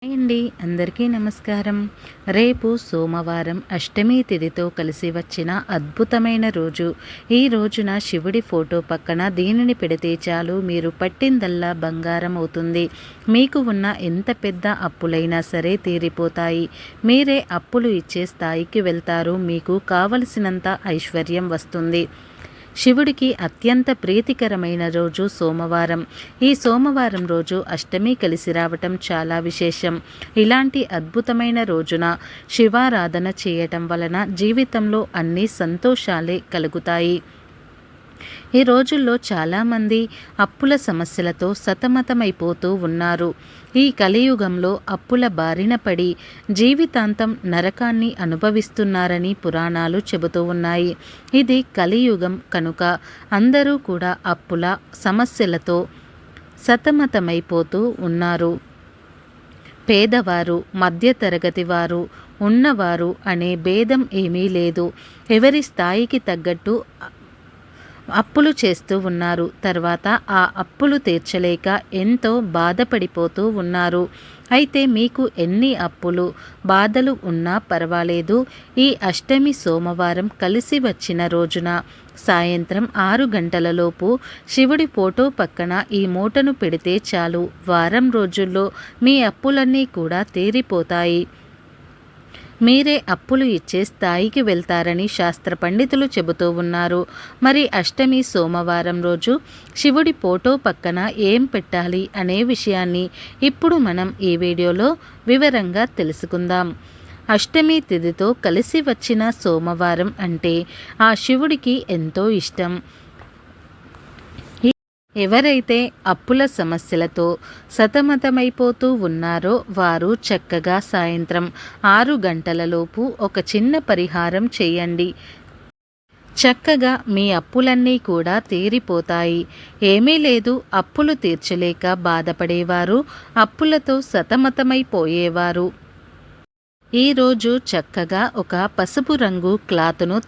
Hi అండి, అందరికీ నమస్కారం. రేపు సోమవారం అష్టమి తిథితో కలిసి వచ్చిన అద్భుతమైన రోజు. ఈ రోజున శివుడి ఫోటో పక్కన దీనిని పెడితే చాలు మీరు పట్టిందల్లా బంగారం అవుతుంది. మీకు ఉన్న ఎంత పెద్ద అప్పులైనా సరే తీరిపోతాయి. మీరే అప్పులు ఇచ్చే స్థాయికి వెళ్తారు. మీకు కావలసినంత ఐశ్వర్యం వస్తుంది. శివుడికి అత్యంత ప్రీతికరమైన రోజు సోమవారం. ఈ సోమవారం రోజు అష్టమి కలిసి రావటం చాలా విశేషం. ఇలాంటి అద్భుతమైన రోజున శివారాధన చేయటం వలన జీవితంలో అన్ని సంతోషాలే కలుగుతాయి. ఈ రోజుల్లో చాలామంది అప్పుల సమస్యలతో సతమతమైపోతూ ఉన్నారు. ఈ కలియుగంలో అప్పుల బారిన పడి జీవితాంతం నరకాన్ని అనుభవిస్తున్నారని పురాణాలు చెబుతూ ఉన్నాయి. ఇది కలియుగం కనుక అందరూ కూడా అప్పుల సమస్యలతో సతమతమైపోతూ ఉన్నారు. పేదవారు, మధ్యతరగతి వారు, ఉన్నవారు అనే భేదం ఏమీ లేదు. ఎవరి స్థాయికి తగ్గట్టు అప్పులు చేస్తూ ఉన్నారు. తర్వాత ఆ అప్పులు తీర్చలేక ఎంతో బాధపడిపోతూ ఉన్నారు. అయితే మీకు ఎన్ని అప్పులు బాధలు ఉన్నా పర్వాలేదు. ఈ అష్టమి సోమవారం కలిసి వచ్చిన రోజున సాయంత్రం 6 గంటలలోపు శివుడి ఫోటో పక్కన ఈ మూటను పెడితే చాలు. వారం రోజుల్లో మీ అప్పులన్నీ కూడా తీరిపోతాయి. మీరే అప్పులు ఇచ్చే స్థాయికి వెళ్తారని శాస్త్ర పండితులు చెబుతూ ఉన్నారు. మరి అష్టమి సోమవారం రోజు శివుడి ఫోటో పక్కన ఏం పెట్టాలి అనే విషయాన్ని ఇప్పుడు మనం ఈ వీడియోలో వివరంగా తెలుసుకుందాం. అష్టమి తిథితో కలిసి వచ్చిన సోమవారం అంటే ఆ శివుడికి ఎంతో ఇష్టం. ఎవరైతే అప్పుల సమస్యలతో సతమతమైపోతూ ఉన్నారో వారు చక్కగా సాయంత్రం 6 గంటలలోపు ఒక చిన్న పరిహారం చేయండి. చక్కగా మీ అప్పులన్నీ కూడా తీరిపోతాయి. ఏమీ లేదు, అప్పులు తీర్చలేక బాధపడేవారు, అప్పులతో సతమతమైపోయేవారు ఈరోజు చక్కగా ఒక పసుపు రంగు క్లాతును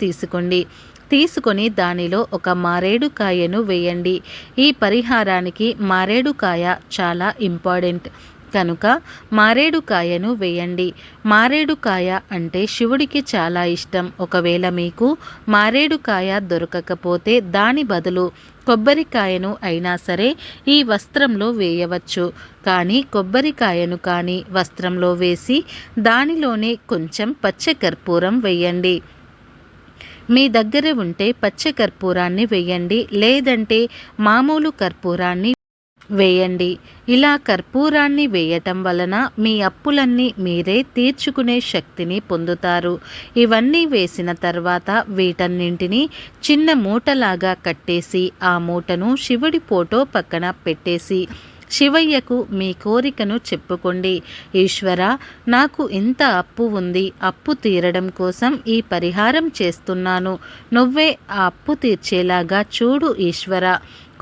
తీసుకొని దానిలో ఒక మారేడుకాయను వేయండి. ఈ పరిహారానికి మారేడుకాయ చాలా ఇంపార్టెంట్ కనుక మారేడుకాయను వేయండి. మారేడుకాయ అంటే శివుడికి చాలా ఇష్టం. ఒకవేళ మీకు మారేడుకాయ దొరకకపోతే దాని బదులు కొబ్బరికాయను అయినా సరే ఈ వస్త్రంలో వేయవచ్చు. కానీ కొబ్బరికాయను కానీ వస్త్రంలో వేసి దానిలోనే కొంచెం పచ్చకర్పూరం వేయండి. మీ దగ్గర ఉంటే పచ్చకర్పూరాన్ని వేయండి, లేదంటే మామూలు కర్పూరాన్ని వేయండి. ఇలా కర్పూరాన్ని వేయటం వలన మీ అప్పులన్నీ మీరే తీర్చుకునే శక్తిని పొందుతారు. ఇవన్నీ వేసిన తర్వాత వీటన్నింటినీ చిన్న మూటలాగా కట్టేసి ఆ మూటను శివుడి ఫోటో పక్కన పెట్టేసి శివయ్యకు మీ కోరికను చెప్పుకోండి. ఈశ్వర, నాకు ఇంత అప్పు ఉంది, అప్పు తీరడం కోసం ఈ పరిహారం చేస్తున్నాను. నువ్వే ఆ అప్పు తీర్చేలాగా చూడు ఈశ్వర.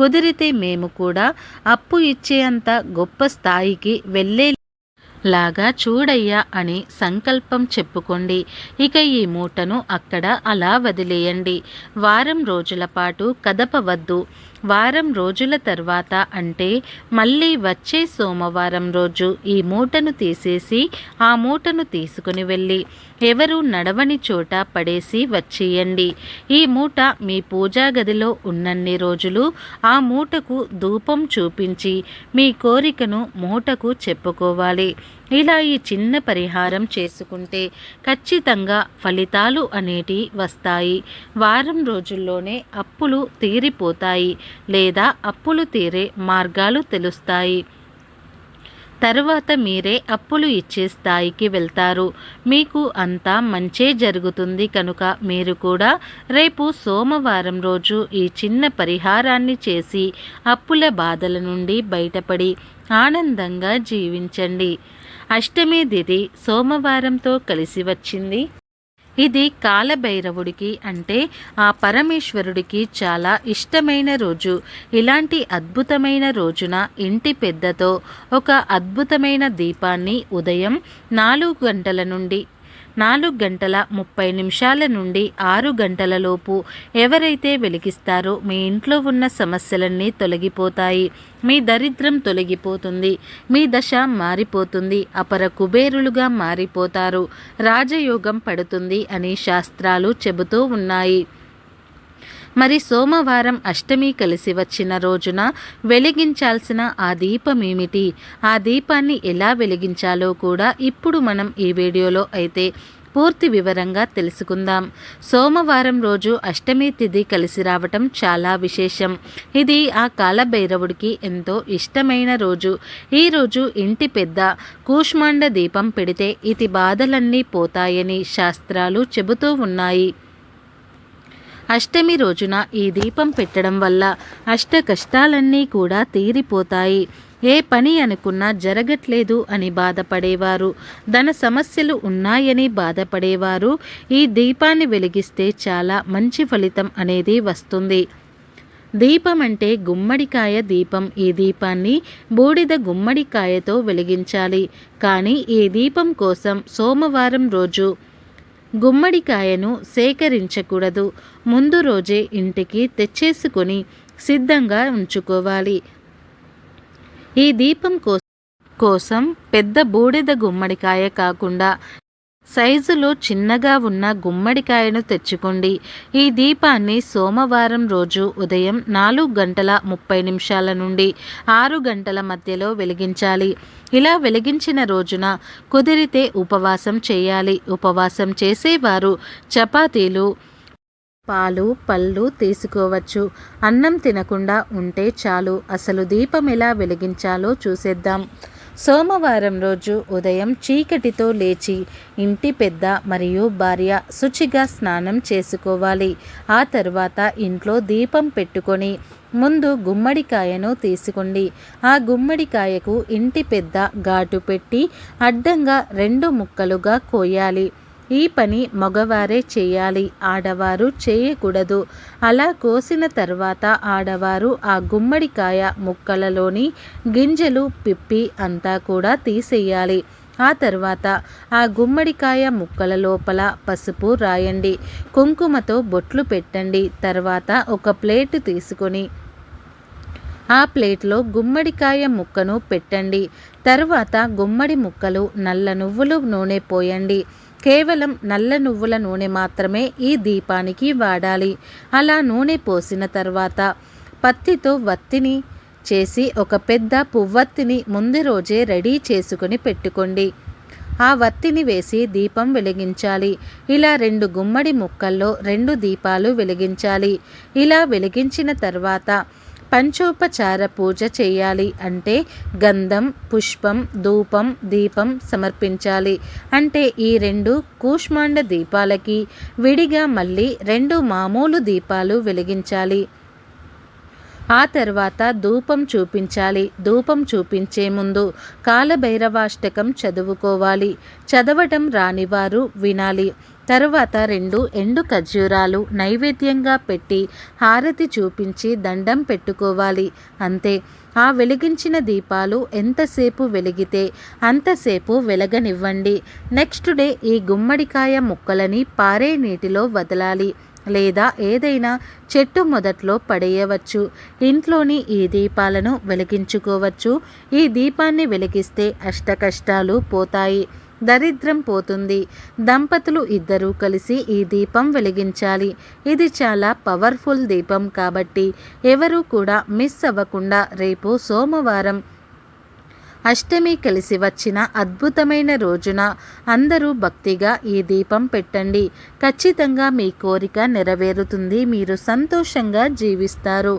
కుదిరితే మేము కూడా అప్పు ఇచ్చేంత గొప్ప స్థాయికి లాగా చూడయ్యా అని సంకల్పం చెప్పుకోండి. ఇక ఈ మూటను అక్కడ అలా వదిలేయండి. వారం రోజుల పాటు కదపవద్దు. వారం రోజుల తర్వాత అంటే మళ్ళీ వచ్చే సోమవారం రోజు ఈ మూటను తీసేసి ఆ మూటను తీసుకుని వెళ్ళి ఎవరు నడవని చోట పడేసి వచ్చేయండి. ఈ మూట మీ పూజా గదిలో ఉన్నన్ని రోజులు ఆ మూటకు ధూపం చూపించి మీ కోరికను మూటకు చెప్పుకోవాలి. ఇలా ఈ చిన్న పరిహారం చేసుకుంటే ఖచ్చితంగా ఫలితాలు అనేటివి వస్తాయి. వారం రోజుల్లోనే అప్పులు తీరిపోతాయి, లేదా అప్పులు తీరే మార్గాలు తెలుస్తాయి. తరువాత మీరే అప్పులు ఇచ్చే స్థాయికి వెళ్తారు. మీకు అంతా మంచే జరుగుతుంది కనుక మీరు కూడా రేపు సోమవారం రోజు ఈ చిన్న పరిహారాన్ని చేసి అప్పుల బాధల నుండి బయటపడి ఆనందంగా జీవించండి. అష్టమి తిథి సోమవారంతో కలిసి వచ్చింది. ఇది కాలభైరవుడికి అంటే ఆ పరమేశ్వరుడికి చాలా ఇష్టమైన రోజు. ఇలాంటి అద్భుతమైన రోజున ఇంటి పెద్దతో ఒక అద్భుతమైన దీపాన్ని ఉదయం 4 గంటల నుండి 4:30 నుండి 6 గంటల లోపు ఎవరైతే వెలిగిస్తారో మీ ఇంట్లో ఉన్న సమస్యలన్నీ తొలగిపోతాయి. మీ దరిద్రం తొలగిపోతుంది. మీ దశ మారిపోతుంది. అపర కుబేరులుగా మారిపోతారు. రాజయోగం పడుతుంది అని శాస్త్రాలు చెబుతూ ఉన్నాయి. మరి సోమవారం అష్టమి కలిసి వచ్చిన రోజున వెలిగించాల్సిన ఆ దీపం ఏమిటి? ఆ దీపాన్ని ఎలా వెలిగించాలో కూడా ఇప్పుడు మనం ఈ వీడియోలో అయితే పూర్తి వివరంగా తెలుసుకుందాం. సోమవారం రోజు అష్టమి తిథి కలిసి రావటం చాలా విశేషం. ఇది ఆ కాలభైరవుడికి ఎంతో ఇష్టమైన రోజు. ఈ రోజు ఇంటి పెద్ద కూష్మాండ దీపం పెడితే ఇతి బాధలన్నీ పోతాయని శాస్త్రాలు చెబుతూ ఉన్నాయి. అష్టమి రోజున ఈ దీపం పెట్టడం వల్ల అష్ట కష్టాలన్నీ కూడా తీరిపోతాయి. ఏ పని అనుకున్నా జరగట్లేదు అని బాధపడేవారు, ధన సమస్యలు ఉన్నాయని బాధపడేవారు ఈ దీపాన్ని వెలిగిస్తే చాలా మంచి ఫలితం అనేది వస్తుంది. దీపం అంటే గుమ్మడికాయ దీపం. ఈ దీపాన్ని బూడిద గుమ్మడికాయతో వెలిగించాలి. కానీ ఈ దీపం కోసం సోమవారం రోజు గుమ్మడికాయను సేకరించకూడదు. ముందు రోజే ఇంటికి తెచ్చేసుకొని సిద్ధంగా ఉంచుకోవాలి. ఈ దీపం కోసం పెద్ద బూడిద గుమ్మడికాయ కాకుండా సైజులో చిన్నగా ఉన్న గుమ్మడికాయను తెచ్చుకోండి. ఈ దీపాన్ని సోమవారం రోజు ఉదయం 4:30 నుండి 6 గంటల మధ్యలో వెలిగించాలి. ఇలా వెలిగించిన రోజున కుదిరితే ఉపవాసం చేయాలి. ఉపవాసం చేసేవారు చపాతీలు, పాలు, పళ్ళు తీసుకోవచ్చు. అన్నం తినకుండా ఉంటే చాలు. అసలు దీపం ఎలా వెలిగించాలో చూసేద్దాం. సోమవారం రోజు ఉదయం చీకటితో లేచి ఇంటి పెద్ద మరియు భార్య శుచిగా స్నానం చేసుకోవాలి. ఆ తర్వాత ఇంట్లో దీపం పెట్టుకొని ముందు గుమ్మడికాయను తీసుకోండి. ఆ గుమ్మడికాయకు ఇంటి పెద్ద ఘాటు పెట్టి అడ్డంగా 2 ముక్కలుగా కోయాలి. ఈ పని మగవారే చేయాలి, ఆడవారు చేయకూడదు. అలా కోసిన తర్వాత ఆడవారు ఆ గుమ్మడికాయ ముక్కలలోని గింజలు, పిప్పి అంతా కూడా తీసేయాలి. ఆ తర్వాత ఆ గుమ్మడికాయ ముక్కల లోపల పసుపు రాయండి, కుంకుమతో బొట్లు పెట్టండి. తర్వాత ఒక ప్లేటు తీసుకొని ఆ ప్లేట్లో గుమ్మడికాయ ముక్కను పెట్టండి. తర్వాత గుమ్మడి ముక్కలు నల్ల నువ్వులు నూనె పోయండి. కేవలం నల్ల నువ్వుల నూనె మాత్రమే ఈ దీపానికి వాడాలి. అలా నూనె పోసిన తర్వాత పత్తితో వత్తిని చేసి ఒక పెద్ద పువ్వత్తిని ముందు రోజే రెడీ చేసుకొని పెట్టుకోండి. ఆ వత్తిని వేసి దీపం వెలిగించాలి. ఇలా 2 గుమ్మడి ముక్కల్లో 2 దీపాలు వెలిగించాలి. ఇలా వెలిగించిన తర్వాత పంచోపచార పూజ చేయాలి. అంటే గంధం, పుష్పం, ధూపం, దీపం సమర్పించాలి. అంటే ఈ 2 కూష్మాండ దీపాలకి విడిగా మళ్ళీ 2 మామూలు దీపాలు వెలిగించాలి. ఆ తర్వాత ధూపం చూపించాలి. ధూపం చూపించే ముందు కాలభైరవాష్టకం చదువుకోవాలి. చదవటం రానివారు వినాలి. తరువాత 2 ఎండు ఖర్జూరాలు నైవేద్యంగా పెట్టి హారతి చూపించి దండం పెట్టుకోవాలి. అంతే. ఆ వెలిగించిన దీపాలు ఎంతసేపు వెలిగితే అంతసేపు వెలగనివ్వండి. నెక్స్ట్ డే ఈ గుమ్మడికాయ ముక్కలని పారే నీటిలో వదలాలి. లేదా ఏదైనా చెట్టు మొదట్లో పడేయవచ్చు. ఇంట్లోని ఈ దీపాలను వెలిగించుకోవచ్చు. ఈ దీపాన్ని వెలిగిస్తే అష్టకష్టాలు పోతాయి, దరిద్రం పోతుంది. దంపతులు ఇద్దరూ కలిసి ఈ దీపం వెలిగించాలి. ఇది చాలా పవర్ఫుల్ దీపం కాబట్టి ఎవరూ కూడా మిస్ అవ్వకుండా రేపు సోమవారం అష్టమి కలిసి వచ్చిన అద్భుతమైన రోజున అందరూ భక్తిగా ఈ దీపం పెట్టండి. ఖచ్చితంగా మీ కోరిక నెరవేరుతుంది. మీరు సంతోషంగా జీవిస్తారు.